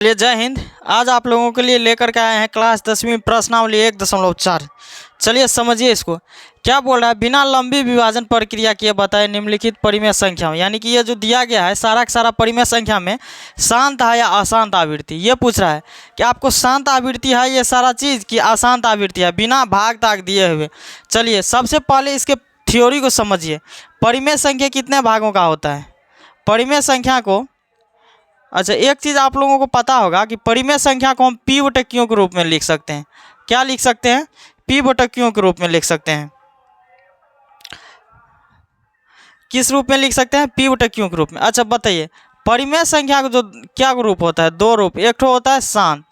चलिए जय हिंद। आज आप लोगों के लिए लेकर के आए हैं क्लास 10वीं प्रश्नावली 1.4। चलिए समझिए इसको। क्या बोल रहा है, बिना लंबी विभाजन प्रक्रिया किए बताए निम्नलिखित परिमेय संख्या, यानी कि ये जो दिया गया है सारा का सारा परिमेय संख्या में शांत है या अशांत आवृत्ति, ये पूछ रहा है कि आपको शांत आवृत्ति है ये सारा चीज़ कि अशांत आवृत्ति है बिना भाग ताग दिए हुए। चलिए सबसे पहले इसके थ्योरी को समझिए। परिमेय संख्या कितने भागों का होता है? परिमेय संख्या को, अच्छा एक चीज़ आप लोगों को पता होगा कि परिमेय संख्या को हम p बटे q के रूप में लिख सकते हैं। क्या लिख सकते हैं? p बटे q के रूप में लिख सकते हैं। किस रूप में लिख सकते हैं? p बटे q के रूप में। अच्छा बताइए, परिमेय संख्या का जो क्या रूप होता है? दो रूप, एक ठो होता है शांत,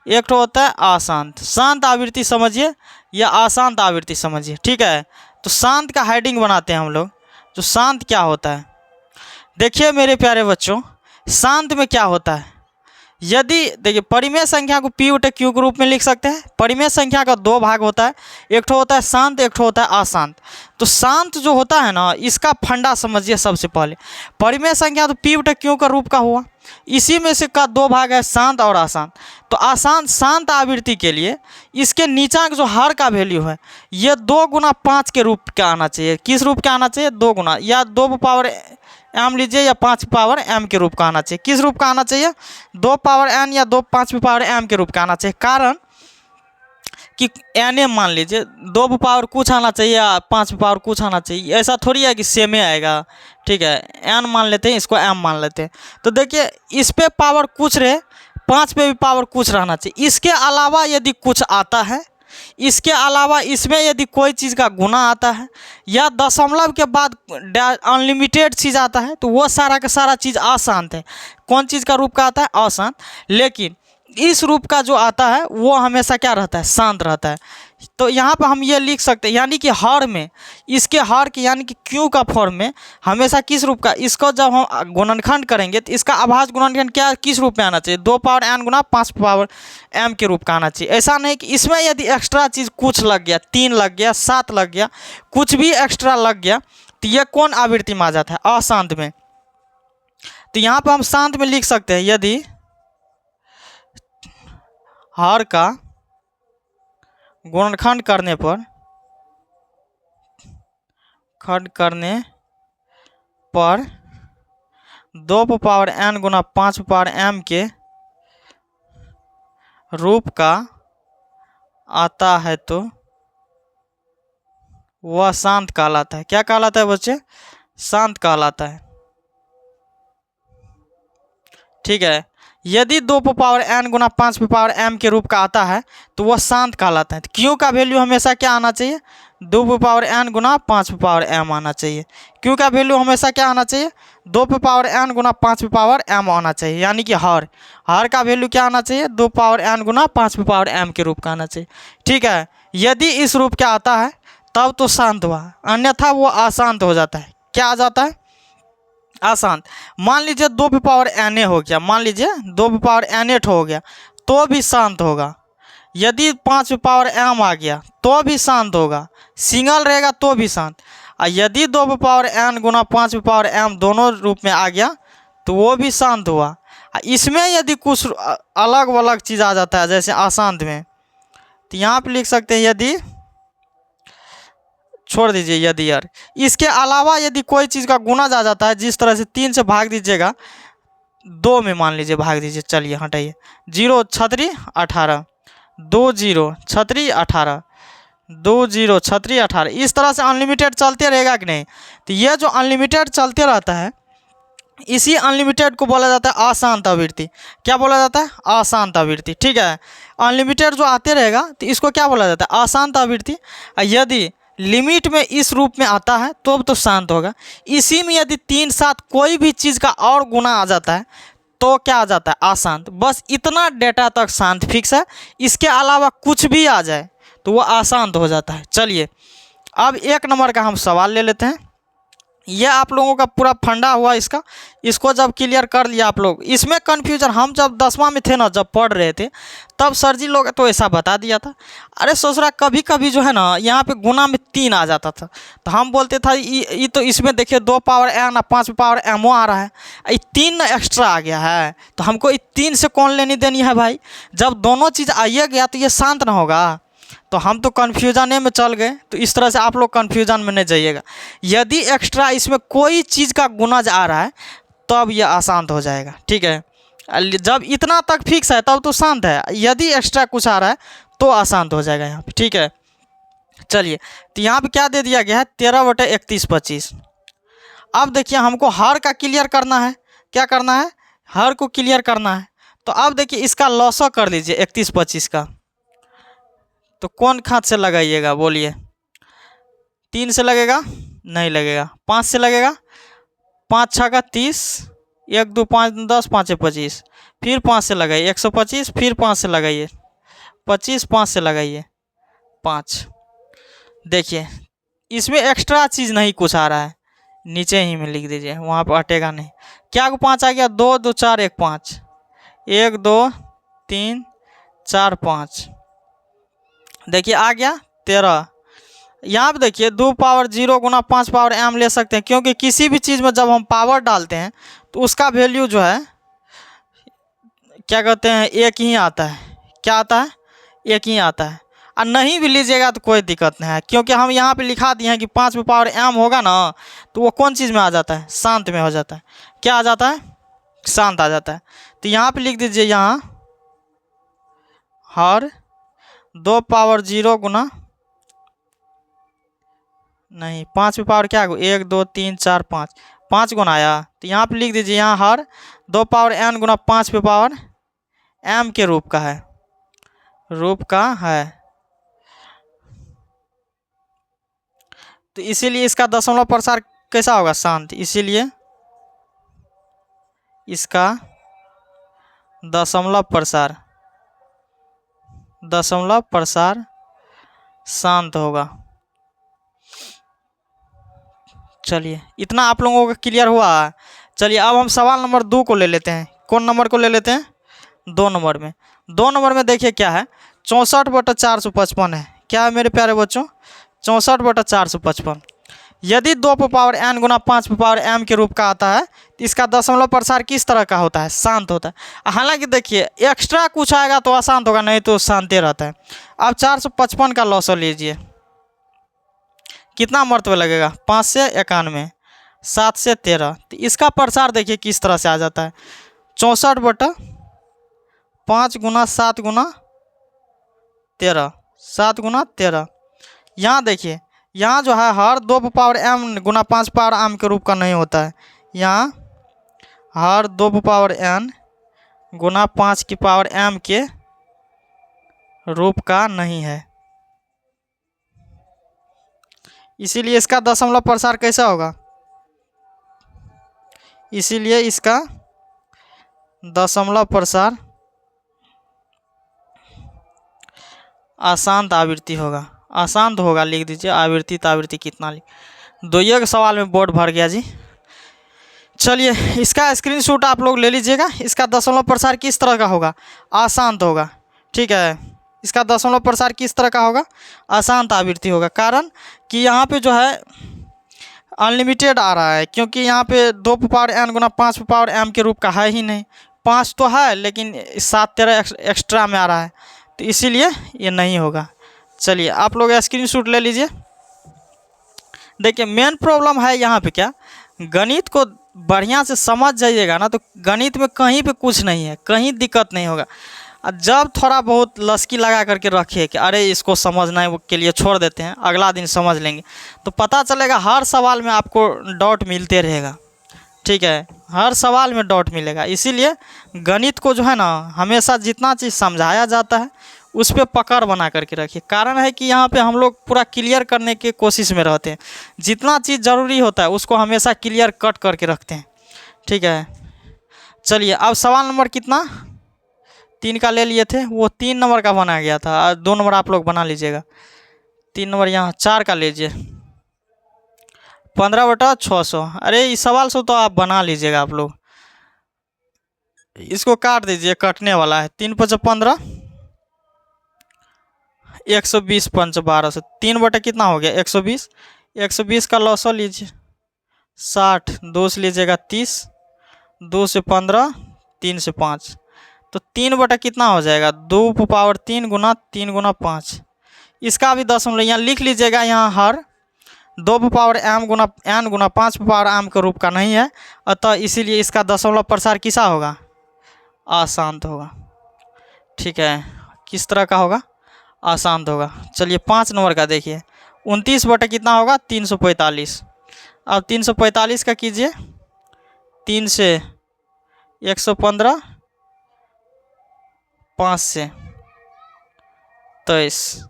एक ठो होता है अशांत। शांत आवृत्ति समझिए या अशांत आवृत्ति समझिए, ठीक है। तो शांत का हेडिंग बनाते हैं हम लोग। जो शांत क्या होता है, देखिए मेरे प्यारे बच्चों, शांत में क्या होता है, यदि देखिए परिमेय संख्या को p बटे q के रूप में लिख सकते हैं। परिमेय संख्या का दो भाग होता है, एक ठो होता है शांत, एक ठो होता है अशांत। तो शांत जो होता है ना, इसका फंडा समझिए। सबसे पहले परिमेय संख्या तो p बटे q का रूप का हुआ, इसी में से का दो भाग है शांत और अशांत। तो अशांत शांत आवृत्ति के लिए इसके नीचा जो हर का वैल्यू है ये 2 गुना 5 के रूप का आना चाहिए। किस रूप का आना चाहिए? 2 गुना, या 2 पावर m लीजिए या 5 पावर m के रूप का आना चाहिए। किस रूप का आना चाहिए? 2 पावर n या 2 5 पावर m के रूप का आना चाहिए। कारण कि n मान लीजिए 2 पावर कुछ आना चाहिए या 5 पावर कुछ आना चाहिए, ऐसा थोड़ी है कि सेम ही आएगा, ठीक है। n मान लेते हैं, इसको m मान लेते हैं। तो देखिए इस पे पावर कुछ रहे, 5 पे भी पावर कुछ रहना चाहिए। इसके अलावा यदि कुछ आता है, इसके अलावा इसमें यदि कोई चीज़ का गुना आता है या दशमलव के बाद अनलिमिटेड चीज़ आता है, तो वो सारा का सारा चीज़ अशांत है। कौन चीज़ का रूप का आता है? अशांत। लेकिन इस रूप का जो आता है वो हमेशा क्या रहता है? शांत रहता है। तो यहाँ पर हम ये लिख सकते हैं, यानी कि हर में, इसके हर के यानी कि क्यू का फॉर्म में हमेशा किस रूप का, इसको जब हम गुणनखंड करेंगे तो इसका अभाज्य गुणनखंड क्या किस रूप में आना चाहिए? 2 पावर n गुना 5 पावर m के रूप का आना चाहिए। ऐसा नहीं कि इसमें यदि एक्स्ट्रा चीज़ कुछ लग गया, 3 लग गया, 7 लग गया, कुछ भी एक्स्ट्रा लग गया, तो यह कौन आवृत्ति में आ जाता है? अशांत में। तो यहाँ पर हम शांत में लिख सकते हैं, यदि हर का गुणनखंड करने पर 2 पावर n गुना 5 पावर m के रूप का आता है तो वह शांत कहलाता है। क्या कहलाता है बच्चे? शांत कहलाता है, ठीक है। यदि 2 पावर n गुना 5 पावर m के रूप का आता है तो वह शांत कहलाता है। क्यू का वैल्यू हमेशा क्या आना चाहिए? 2 पावर n गुना 5 पावर m आना चाहिए। क्यू का वैल्यू हमेशा क्या आना चाहिए? 2 पावर n गुना 5 पावर m आना चाहिए। यानी कि हर का वैल्यू क्या आना चाहिए? 2 पावर n गुना 5 पावर m के रूप का आना चाहिए, ठीक है। यदि इस रूप का आता है तब तो शांत हुआ, अन्यथा वो अशांत हो जाता है। क्या आ जाता है? अशांत। मान लीजिए 2 पावर na हो गया, मान लीजिए 2 पावर na हो गया तो भी शांत होगा। यदि 5 पावर m आ गया तो भी शांत होगा, सिंगल रहेगा तो भी शांत। और यदि 2 पावर n गुना 5 पावर m दोनों रूप में आ गया तो वो भी शांत हुआ। इसमें यदि कुछ अलग अलग चीज़ आ जाता है जैसे अशांत में, तो यहाँ पे लिख सकते हैं यदि, छोड़ दीजिए यदि, यार इसके अलावा यदि कोई चीज़ का गुना आ जाता है, जिस तरह से 3 से भाग दीजिएगा, 2 में मान लीजिए भाग दीजिए, चलिए हटाइए, 0 छत्री 18, 2 0 छत्री 18, 2 0 छत्री 18, इस तरह से अनलिमिटेड चलते रहेगा कि नहीं? तो ये जो अनलिमिटेड चलते रहता है, इसी अनलिमिटेड को बोला जाता है अशांत आवृत्ति। क्या बोला जाता है? अशांत आवृत्ति, ठीक है। अनलिमिटेड जो आते रहेगा तो इसको क्या बोला जाता है? अशांत आवृत्ति। यदि लिमिट में इस रूप में आता है तो शांत होगा। इसी में यदि 3 7 कोई भी चीज़ का और गुना आ जाता है तो क्या आ जाता है? अशांत। बस इतना डेटा तक शांत फिक्स है, इसके अलावा कुछ भी आ जाए तो वो अशांत हो जाता है। चलिए अब 1 नंबर का हम सवाल ले लेते हैं। ये आप लोगों का पूरा फंडा हुआ इसका। इसको जब क्लियर कर लिया आप लोग, इसमें कन्फ्यूजन हम जब 10वां में थे ना, जब पढ़ रहे थे, तब सर जी लोग तो ऐसा बता दिया था। अरे सोच रहा कभी कभी जो है ना यहाँ पे गुना में 3 आ जाता था, तो हम बोलते था ये तो इसमें देखिए 2 पावर n और 5 पावर m आ रहा है, ये 3 एक्स्ट्रा आ गया है, तो हमको ये 3 से कौन लेनी देनी है भाई। जब दोनों चीज़ आइए गया तो ये शांत ना होगा, तो हम तो कन्फ्यूजन में चल गए। तो इस तरह से आप लोग कन्फ्यूजन में नहीं जाइएगा। यदि एक्स्ट्रा इसमें कोई चीज़ का गुणज आ रहा है तब ये अशांत हो जाएगा, ठीक है। जब इतना तक फिक्स है तब तो शांत है, यदि एक्स्ट्रा कुछ आ रहा है तो अशांत हो जाएगा यहाँ पे, ठीक है। चलिए, तो यहाँ पे क्या दे दिया गया है, 13/31/25। अब देखिए हमको हर का क्लियर करना है। क्या करना है, हर को क्लियर करना है। तो अब देखिए इसका लॉसो कर लीजिए 31/25 का। तो कौन खाद से लगाइएगा बोलिए, 3 से लगेगा, नहीं लगेगा। 5 से लगेगा, 5 6 का 30, 1 2 5 10, 5 25, फिर 5 से लगाइए 125, फिर 5 से लगाइए 25, 5 से लगाइए 5। देखिए इसमें एक्स्ट्रा चीज़ नहीं कुछ आ रहा है, नीचे ही में लिख दीजिए, वहाँ पर हटेगा नहीं। क्या को 5 आ गया, 2 2 4 1 5, 1 2 3 4 5। देखिए आ गया 13। यहाँ पे देखिए 2 पावर 0 गुना 5 पावर m ले सकते हैं, क्योंकि किसी भी चीज़ में जब हम पावर डालते हैं तो उसका वैल्यू जो है क्या कहते हैं, एक ही आता है। क्या आता है, एक ही आता है। और नहीं भी लीजिएगा तो कोई दिक्कत नहीं है, क्योंकि हम यहाँ पे लिखा दिए हैं कि 5 पे पावर m होगा ना, तो वो कौन चीज़ में आ जाता है, शांत में हो जाता है। क्या आ जाता है, शांत आ जाता है। तो यहाँ पे लिख दीजिए, यहाँ हर 2 पावर 0 गुना, नहीं 5 पे पावर क्या, 1 2 3 4 5, 5 गुना आया। तो यहाँ पे लिख दीजिए, यहाँ हर 2 पावर n गुना 5 पे पावर m के रूप का है, रूप का है। तो इसीलिए इसका दशमलव प्रसार कैसा होगा, शांत। इसीलिए इसका दशमलव प्रसार शांत होगा। चलिए इतना आप लोगों को क्लियर हुआ है। चलिए अब हम सवाल नंबर 2 को ले लेते हैं। कौन नंबर को ले लेते हैं, 2 नंबर में। 2 नंबर में देखिए क्या है, 64/455 है। क्या है मेरे प्यारे बच्चों, 64/455। यदि 2 पे पावर n गुना 5 पे पावर m के रूप का आता है तो इसका दशमलव प्रसार किस तरह का होता है, शांत होता है। हालांकि देखिए एक्स्ट्रा कुछ आएगा तो अशांत होगा, नहीं तो शांति रहता है। अब 455 का लॉस लीजिए, कितना मर्तबे लगेगा, 5 से 91, 7 से 13। तो इसका प्रसार देखिए किस तरह से आ जाता है, 64/5 गुना 7 गुना 13, 7 गुना 13। यहाँ देखिए, यहाँ जो है हर 2 पे पावर m गुना 5 पावर m के रूप का नहीं होता है। यहाँ हर 2 पे पावर n गुना 5 की पावर m के रूप का नहीं है। इसीलिए इसका दशमलव प्रसार कैसा होगा, इसीलिए इसका दशमलव प्रसार अशांत आवृत्ति होगा। अशांत होगा लिख दीजिए, आवृत्ति तावृत्ति कितना लिख, 2 सवाल में बोर्ड भर गया जी। चलिए इसका स्क्रीनशॉट आप लोग ले लीजिएगा। इसका दशमलव प्रसार किस तरह का होगा, अशांत होगा, ठीक है। इसका दशमलव प्रसार किस तरह का होगा, अशांत आवृत्ति होगा। कारण कि यहाँ पे जो है अनलिमिटेड आ रहा है, क्योंकि यहाँ पे 2 पे पावर n गुना 5 पे पावर m के रूप का है ही नहीं। 5 तो है लेकिन 7 13 एक्स्ट्रा में आ रहा है, तो इसीलिए ये नहीं होगा। चलिए आप लोग स्क्रीनशॉट ले लीजिए। देखिए मेन प्रॉब्लम है यहाँ पे क्या, गणित को बढ़िया से समझ जाइएगा ना तो गणित में कहीं पे कुछ नहीं है, कहीं दिक्कत नहीं होगा। जब थोड़ा बहुत लस्की लगा करके रखिए कि अरे इसको समझना है, वो के लिए छोड़ देते हैं, अगला दिन समझ लेंगे, तो पता चलेगा हर सवाल में आपको डॉट मिलते रहेगा, ठीक है। हर सवाल में डॉट मिलेगा। इसीलिए गणित को जो है ना हमेशा जितना चीज़ समझाया जाता है उस पर पकड़ बना करके रखिए। कारण है कि यहाँ पे हम लोग पूरा क्लियर करने की कोशिश में रहते हैं। जितना चीज़ ज़रूरी होता है उसको हमेशा क्लियर कट करके रखते हैं, ठीक है। चलिए अब सवाल नंबर कितना, 3 का ले लिए थे, वो 3 नंबर का बना गया था। 2 नंबर आप लोग बना लीजिएगा। 3 नंबर यहाँ 4 का लीजिए। 15/600। अरे इस सवाल से तो आप बना लीजिएगा आप लोग। इसको काट दीजिए, कटने वाला है। 3×5 = 15, 120 पंच 12 से 3 बटा कितना हो गया 120। 120 का लॉसो लीजिए 60, 2 से लीजिएगा 30, 2 से 15, 3 से 5, तो 3 बटा कितना हो जाएगा 2⁻³ गुना 3 गुना 5। इसका भी दशमलव यहाँ लिख लीजिएगा। यहाँ हर 2m गुना n गुना 5m के रूप का नहीं है, अतः इसीलिए इसका दशमलव प्रसार किसा होगा, अशांत होगा। ठीक है, किस तरह का होगा, अशांत होगा। चलिए 5 नंबर का देखिए, 29 बटा कितना होगा 345। अब 345 का कीजिए, 3 से 115, 5 से 23,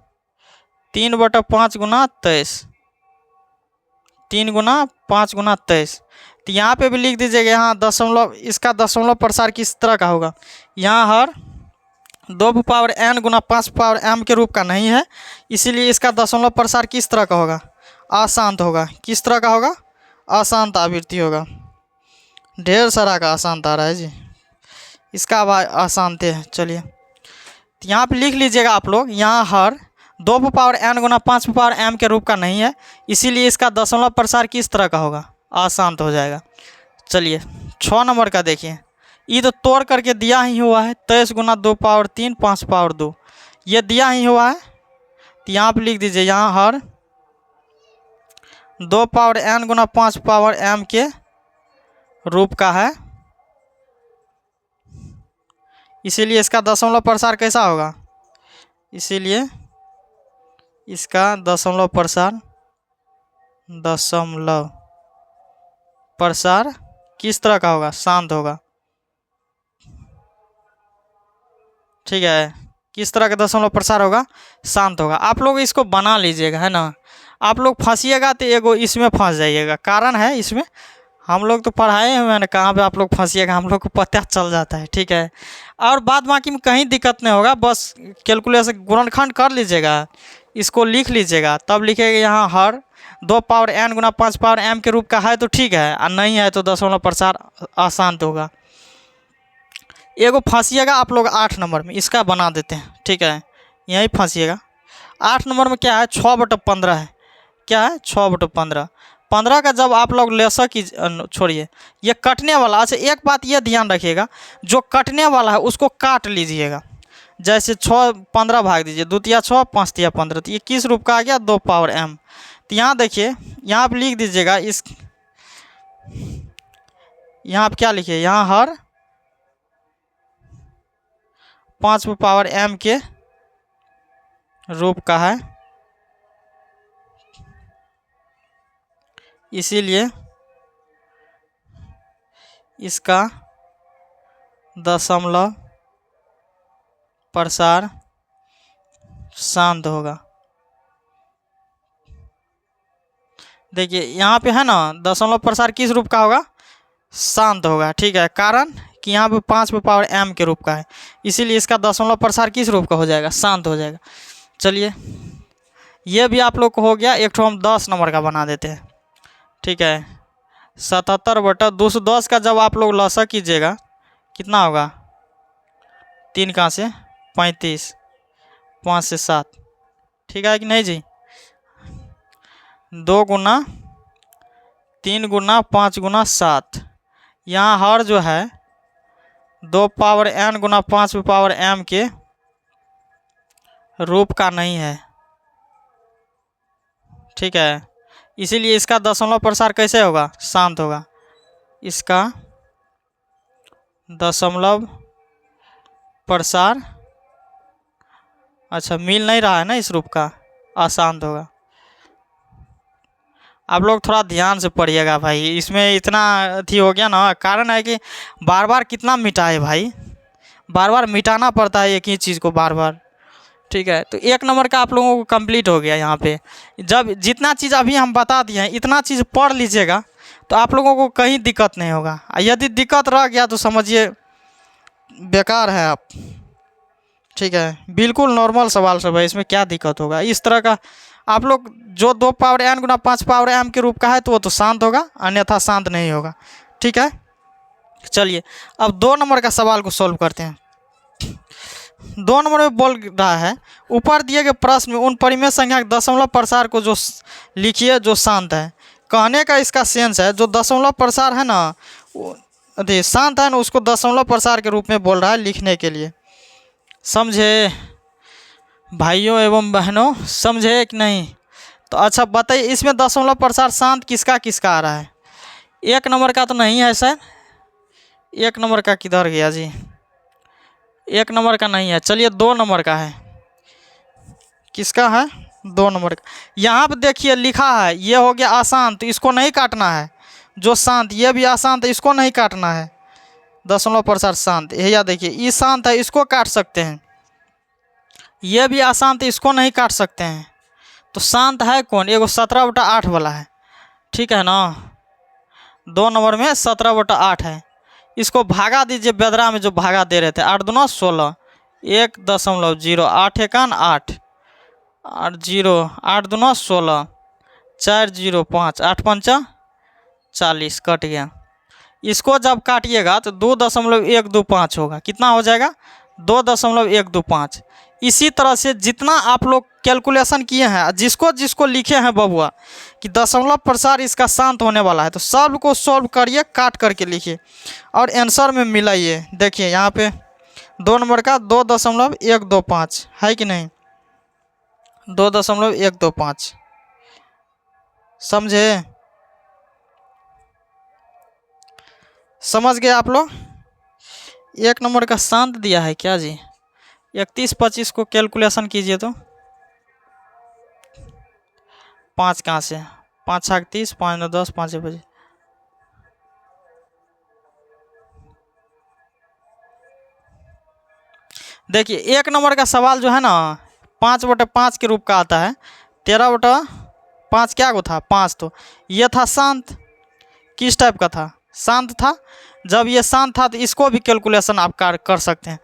3/5 गुना 23, 3 गुना 5 गुना 23। तो यहाँ पे भी लिख दीजिएगा। यहाँ दशमलव, इसका दशमलव प्रसार किस तरह का होगा, यहाँ हर 2n गुना 5m के रूप का नहीं है, इसीलिए इसका दशमलव प्रसार किस तरह का होगा, अशांत होगा। किस तरह का होगा, अशांत आवृत्ति होगा। ढेर सारा का अशांत आ रहा है जी, इसका भाई अशांत है। चलिए तो यहाँ पे लिख लीजिएगा आप लोग, यहाँ हर 2n गुना 5m के रूप का नहीं है, इसीलिए इसका दशमलव प्रसार किस तरह का होगा, अशांत हो जाएगा। चलिए 6 नंबर का देखिए, ये तो तोड़ करके दिया ही हुआ है, 23 गुना 2⁻³ 5/2, ये दिया ही हुआ है। तो यहाँ पे लिख दीजिए, यहाँ हर 2n गुना 5m के रूप का है, इसीलिए इसका दशमलव प्रसार कैसा होगा, इसीलिए इसका दशमलव प्रसार किस तरह का होगा, शांत होगा। ठीक है, किस तरह का दशमलव प्रसार होगा, शांत होगा। आप लोग इसको बना लीजिएगा, है ना। आप लोग फंसिएगा तो एगो इसमें फंस जाइएगा, कारण है इसमें, हम लोग तो पढ़ाए हुए हैं ना, कहाँ पे आप लोग फंसिएगा हम लोग को पता चल जाता है। ठीक है, और बाद बाकी में कहीं दिक्कत नहीं होगा, बस कैलकुलेशन गुणनखंड कर लीजिएगा, इसको लिख लीजिएगा, तब लिखेगा यहाँ हर 2n गुना 5m के रूप का है तो ठीक है, और नहीं है तो दशमलव प्रसार अशांत होगा। एगो फंसिएगा आप लोग 8 नंबर में, इसका बना देते हैं। ठीक है, यहीं फंसिएगा। 8 नंबर में क्या है, 6/15 है। क्या है, 6/15। 15 का जब आप लोग लेसा की छोड़िए, ये कटने वाला। अच्छा एक बात ये ध्यान रखिएगा, जो कटने वाला है उसको काट लीजिएगा। जैसे 6 15 भाग दीजिए, 2 तिया 6, 5 तिया 15, तो ये किस रूप का आ गया, 2m। तो यहाँ देखिए, यहाँ पर लिख दीजिएगा इस, यहाँ पर क्या लिखिए, यहाँ हर 5m के रूप का है, इसीलिए इसका दशमलव प्रसार शांत होगा। देखिए यहाँ पे है ना, दशमलव प्रसार किस रूप का होगा, शांत होगा। ठीक है, कारण कि यहाँ पे 5m के रूप का है, इसीलिए इसका दशमलव प्रसार किस रूप का हो जाएगा, शांत हो जाएगा। चलिए ये भी आप लोग को हो गया। एक ठो हम 10 नंबर का बना देते हैं। ठीक है, 77/210 का जब आप लोग लसा कीजिएगा कितना होगा, 3 कहाँ से 35, 5 से 7। ठीक है कि नहीं जी, 2 गुना 3 गुना 5 गुना 7। यहाँ हर जो है 2n गुना 5m के रूप का नहीं है। ठीक है, इसीलिए इसका दशमलव प्रसार कैसे होगा, शांत होगा। इसका दशमलव प्रसार, अच्छा मिल नहीं रहा है ना इस रूप का, अशांत होगा। आप लोग थोड़ा ध्यान से पढ़िएगा भाई, इसमें इतना अथी हो गया ना, कारण है कि बार बार कितना मिटाए भाई, बार बार मिटाना पड़ता है एक ही चीज़ को बार बार। ठीक है, तो 1 नंबर का आप लोगों को कंप्लीट हो गया। यहाँ पे जब जितना चीज़ अभी हम बता दिए हैं, इतना चीज़ पढ़ लीजिएगा तो आप लोगों को कहीं दिक्कत नहीं होगा। यदि दिक्कत रह गया तो समझिए बेकार है आप। ठीक है, बिल्कुल नॉर्मल सवाल सब है, इसमें क्या दिक्कत होगा। इस तरह का आप लोग जो 2 पावर n गुना 5 पावर m के रूप का है तो वो तो शांत होगा, अन्यथा शांत नहीं होगा। ठीक है, चलिए अब 2 नंबर का सवाल को सॉल्व करते हैं। 2 नंबर में बोल रहा है ऊपर दिए गए प्रश्न में उन परिमेय संख्या के दशमलव प्रसार को जो लिखिए जो शांत है। कहने का इसका सेंस है जो दशमलव प्रसार है ना, अरे शांत है ना, उसको दशमलव प्रसार के रूप में बोल रहा है लिखने के लिए। समझे भाइयों एवं बहनों, समझे कि नहीं? तो अच्छा बताइए इसमें दशमलव प्रसार शांत किसका किसका आ रहा है? 1 नंबर का तो नहीं है सर, 1 नंबर का किधर गया जी? 1 नंबर का नहीं है। चलिए 2 नंबर का है। किसका है? 2 नंबर का। यहाँ पर देखिए लिखा है ये हो गया अशांत, इसको नहीं काटना है। जो शांत, ये भी अशांत है, इसको नहीं काटना है। दशमलव प्रसार शांत, यह देखिए ये शांत है, इसको काट सकते हैं। ये भी अशांत है, इसको नहीं काट सकते हैं। तो शांत है कौन? एगो 17/8 वाला है, ठीक है ना। 2 नंबर में 17/8 है। इसको भागा दीजिए बेदरा में जो भागा दे रहे थे, 8 दूना 16, 1.0, 8 एकान 8, 8 0, 8 दूना 16, 4 0 5, 8 पंचा 40, कट गया। इसको जब काटिएगा तो 2.125 होगा। कितना हो जाएगा? 2.125। इसी तरह से जितना आप लोग कैलकुलेशन किए हैं, जिसको जिसको लिखे हैं बबुआ कि दशमलव प्रसार इसका शांत होने वाला है, तो सब को सॉल्व करिए, काट करके लिखिए और आंसर में मिलाइए। देखिए यहाँ पे 2 नंबर का 2.125 है कि नहीं? 2.125, समझे? समझ गए आप लोग? 1 नंबर का शांत दिया है क्या जी? 31-25 को कैलकुलेशन कीजिए तो 5 कहाँ से? 5 छक 30, 5 9 10, 5 बजे। देखिए 1 नंबर का सवाल जो है ना 5/5 के रूप का आता है। 13/5 क्या को था? 5। तो ये था शांत। किस टाइप का था? शांत था। जब ये शांत था तो इसको भी कैलकुलेशन आप कर सकते हैं।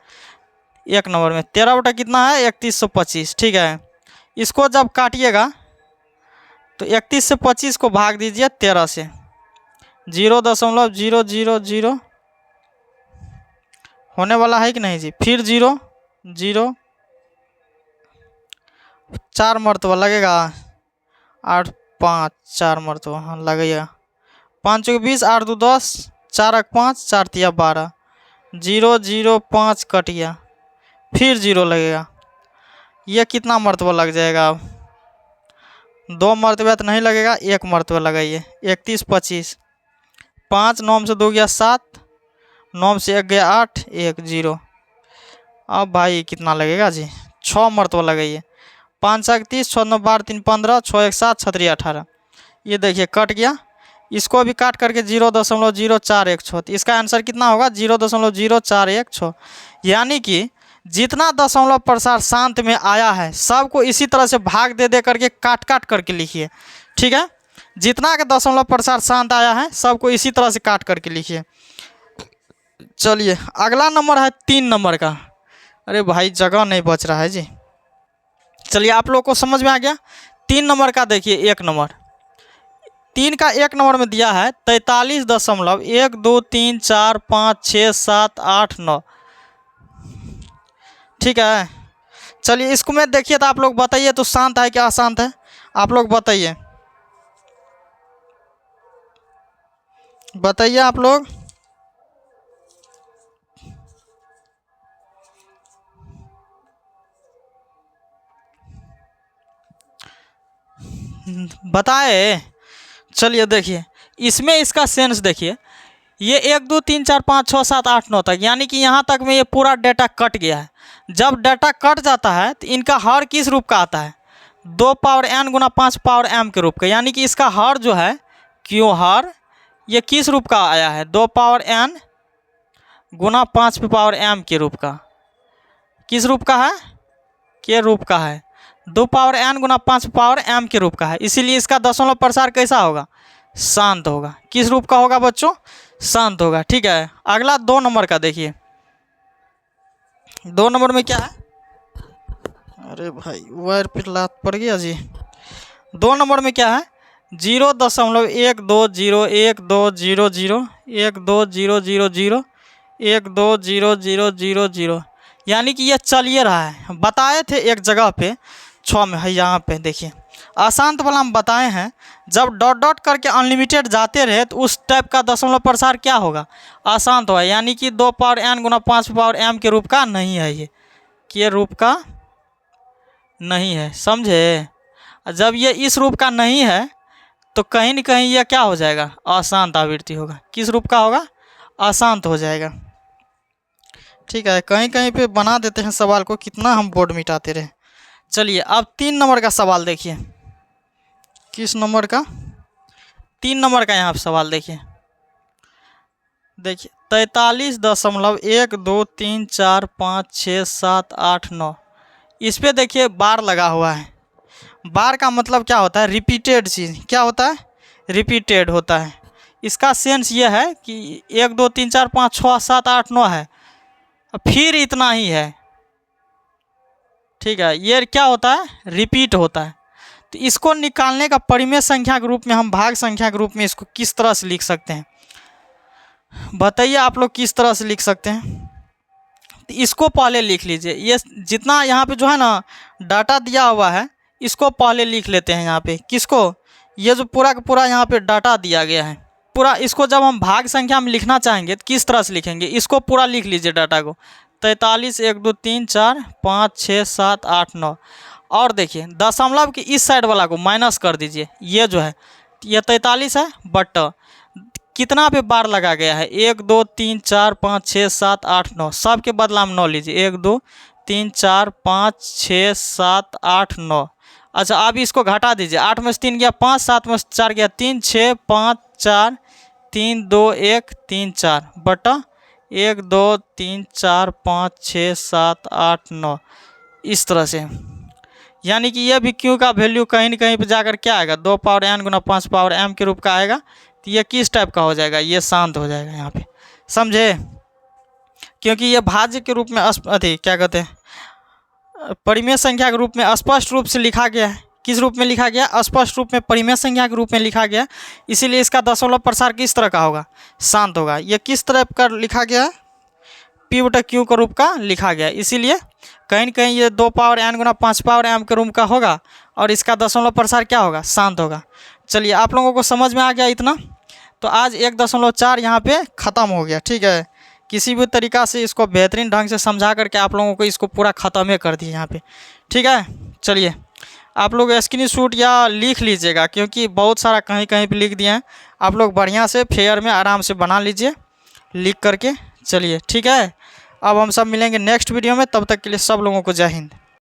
1 नंबर में 13 कितना है? 3125, ठीक है। इसको जब काटिएगा तो 31 से 25 को भाग दीजिए 13 से, 0.000 होने वाला है कि नहीं जी? फिर 0 0, 4 मरतबा लगेगा, 8 5 4 मरतबा हाँ लगेगा। 5 के 20, 8 2 10, 4 5, 4 3 12, 0 0 5 कट गया, फिर 0 लगेगा। ये कितना मरतबा लग जाएगा? अब 2 मरतबा तो नहीं लगेगा, 1 मरतबा लगाइए। 31 25, 5 9 से 2 गया 7, 9 से 1 गया 8, 1 0। अब भाई कितना लगेगा जी? 6 मरतबा लगाइए। 5 1 30, 6 9 12 3 15, 6 1 7, 6 3 18। ये देखिए कट गया। इसको भी काट करके 0.0416, तो इसका आंसर कितना होगा? 0.0416। यानी कि जितना दशमलव प्रसार शांत में आया है सबको इसी तरह से भाग दे दे करके काट काट करके लिखिए, ठीक है। जितना का दशमलव प्रसार शांत आया है सबको इसी तरह से काट करके लिखिए। चलिए अगला नंबर है 3 नंबर का। अरे भाई जगह नहीं बच रहा है जी। चलिए आप लोग को समझ में आ गया। 3 नंबर का देखिए 1 नंबर, 3 का 1 नंबर में दिया है 43.1 2 3 4 5 6 7 8 9, ठीक है। चलिए इसको में देखिए तो आप लोग बताइए तो शांत है क्या अशांत है? आप लोग बताइए, बताइए आप लोग। बताए। चलिए देखिए इसमें इसका सेंस देखिए, ये 1 2 3 4 5 6 7 8 9 तक, यानी कि यहाँ तक में ये पूरा डाटा कट गया है। जब डाटा कट जाता है तो इनका हर किस रूप का आता है? 2 पावर n गुना 5 पावर m के रूप का। यानी कि इसका हर जो है क्यों हर ये किस रूप का आया है? 2 पावर n गुना 5 पावर m के रूप का। किस रूप का है? के रूप का है। 2 पावर n गुना 5 पावर m के रूप का है। इसीलिए इसका दशमलव प्रसार कैसा होगा? शांत होगा। किस रूप का होगा बच्चों? शांत होगा, ठीक है। अगला 2 नंबर का देखिए। 2 नंबर में क्या है? अरे भाई वायर पे लात पड़ गया जी। 2 नंबर में क्या है 0.1201201200012000 यानी कि ये चलिए रहा है। बताए थे एक जगह पे 6 में है, यहाँ पे देखिए अशांत वाला हम बताए हैं। जब डॉट डॉट करके अनलिमिटेड जाते रहे तो उस टाइप का दशमलव प्रसार क्या होगा, अशांत होगा। यानी कि 2 पावर n गुना 5 पावर m के रूप का नहीं है ये, कि ये रूप का नहीं है, समझे। जब ये इस रूप का नहीं है तो कहीं न कहीं यह क्या हो जाएगा, अशांत आवृत्ति होगा। किस रूप का होगा, अशांत हो जाएगा। ठीक है, कहीं कहीं पे बना देते हैं सवाल को, कितना हम बोर्ड मिटाते रहे। चलिए अब 3 नंबर का सवाल देखिए। किस नंबर का, 3 नंबर का यहाँ पे सवाल देखिए। 43.123456789 इस पे देखिए बार लगा हुआ है। बार का मतलब क्या होता है, रिपीटेड चीज़। क्या होता है, रिपीटेड होता है। इसका सेंस ये है कि 1 2 3 4 5 6 7 8 9 है, फिर इतना ही है। ठीक है, ये क्या होता है, रिपीट होता है। तो इसको निकालने का परिमेय संख्या के रूप में, हम भाग संख्या के रूप में इसको किस तरह से लिख सकते हैं, बताइए आप लोग किस तरह से लिख सकते हैं। तो इसको पहले लिख लीजिए। ये जितना यहाँ पे जो है ना डाटा दिया हुआ है इसको पहले लिख लेते हैं यहाँ पे। किसको, ये जो पूरा का पूरा यहाँ पे डाटा दिया गया है पूरा, इसको जब हम भाग संख्या में लिखना चाहेंगे तो किस तरह से लिखेंगे, इसको पूरा लिख लीजिए डाटा को। 43 1 2 3 4 5 6 7 8 9 और देखिए दशमलव के इस साइड वाला को माइनस कर दीजिए। ये जो है ये 43 है, बट कितना पे बार लगा गया है, 1 2 3 4 5 6 7 8 9, सब के बदला में 9 लीजिए। 1 2 3 4 5 6 7 8 9। अच्छा अब इसको घटा दीजिए, 8 में से 3 गया 5, 7 में से 4 गया 3, 6 5 4 3 2 1 3 4 बटा 1 2 3 4 5 6 7 8 9 इस तरह से। यानी कि यह भी क्यू का वैल्यू कहीं न कहीं पर जाकर क्या आएगा, 2 पावर n गुना 5 पावर m के रूप का आएगा। तो ये किस टाइप का हो जाएगा, ये शांत हो जाएगा यहाँ पे, समझे। क्योंकि ये भाज्य के रूप में क्या कहते हैं, परिमेय संख्या के रूप में स्पष्ट रूप से लिखा गया है। किस रूप में लिखा गया, स्पष्ट रूप में परिमेय संख्या के रूप में लिखा गया, इसीलिए इसका दशमलव प्रसार किस तरह का होगा, शांत होगा। यह किस तरह का लिखा गया है, p बटा q के रूप का लिखा गया, इसीलिए कहीं न कहीं ये 2 पावर n गुना 5 पावर m के रूप का होगा और इसका दशमलव प्रसार क्या होगा, शांत होगा। चलिए आप लोगों को समझ में आ गया इतना। तो आज 1.4 यहाँ पे ख़त्म हो गया। ठीक है, किसी भी तरीक़ा से इसको बेहतरीन ढंग से समझा करके आप लोगों को इसको पूरा ख़त्म कर दिए यहाँ पे। ठीक है, चलिए आप लोग स्क्रीनशॉट या लिख लीजिएगा, क्योंकि बहुत सारा कहीं कहीं पे लिख दिए हैं। आप लोग बढ़िया से फेयर में आराम से बना लीजिए लिख करके। चलिए ठीक है, अब हम सब मिलेंगे नेक्स्ट वीडियो में, तब तक के लिए सब लोगों को जय हिंद।